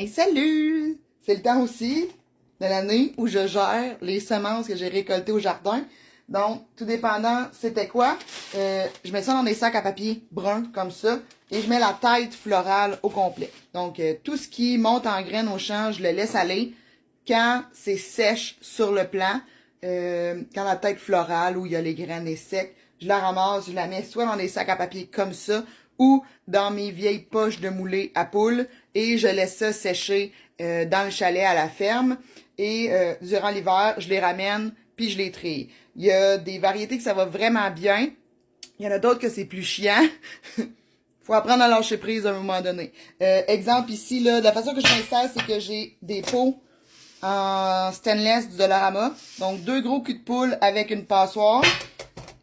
Hey, salut! C'est le temps aussi de l'année où je gère les semences que j'ai récoltées au jardin. Donc, tout dépendant c'était quoi, je mets ça dans des sacs à papier brun comme ça et je mets la tête florale au complet. Donc, tout ce qui monte en graines au champ, je le laisse aller. Quand c'est sèche sur le plant, quand la tête florale où il y a les graines est sec, je la ramasse, je la mets soit dans des sacs à papier comme ça ou dans mes vieilles poches de moulée à poules et je laisse ça sécher dans le chalet à la ferme. Et durant l'hiver, je les ramène puis je les trie. Il y a des variétés que ça va vraiment bien. Il y en a d'autres que c'est plus chiant. Faut apprendre à lâcher prise à un moment donné. Exemple ici, là, de la façon que je m'installe, c'est que j'ai des pots en stainless du Dollarama. Donc, 2 gros culs de poule avec une passoire.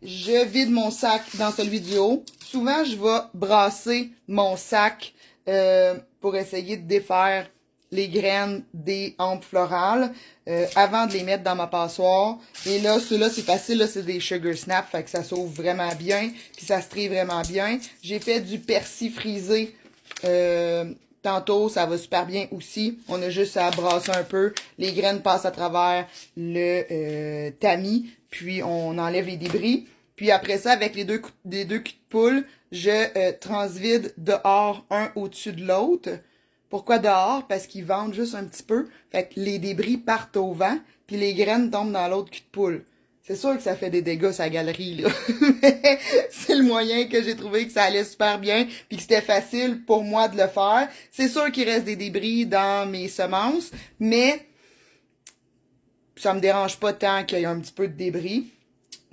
Je vide mon sac dans celui du haut. Souvent, je vais brasser mon sac pour essayer de défaire les graines des hampes florales avant de les mettre dans ma passoire. Et là, ceux-là, c'est facile, là, c'est des Sugar Snap, fait que ça s'ouvre vraiment bien, puis ça se trie vraiment bien. J'ai fait du persil frisé tantôt, ça va super bien aussi. On a juste à brasser un peu. Les graines passent à travers le tamis, puis on enlève les débris. Puis après ça, avec les deux culs de poule, je transvide dehors un au-dessus de l'autre. Pourquoi dehors? Parce qu'ils vendent juste un petit peu. Fait que les débris partent au vent, puis les graines tombent dans l'autre cul de poule. C'est sûr que ça fait des dégâts, sa galerie, là. C'est le moyen que j'ai trouvé que ça allait super bien, puis que c'était facile pour moi de le faire. C'est sûr qu'il reste des débris dans mes semences, mais ça me dérange pas tant qu'il y ait un petit peu de débris.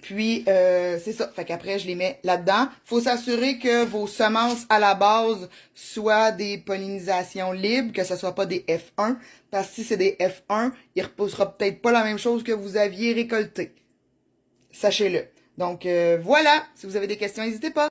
Puis, c'est ça. Fait qu'après, je les mets là-dedans. Faut s'assurer que vos semences à la base soient des pollinisations libres, que ce soit pas des F1. Parce que si c'est des F1, il repoussera peut-être pas la même chose que vous aviez récolté. Sachez-le. Donc, voilà. Si vous avez des questions, n'hésitez pas.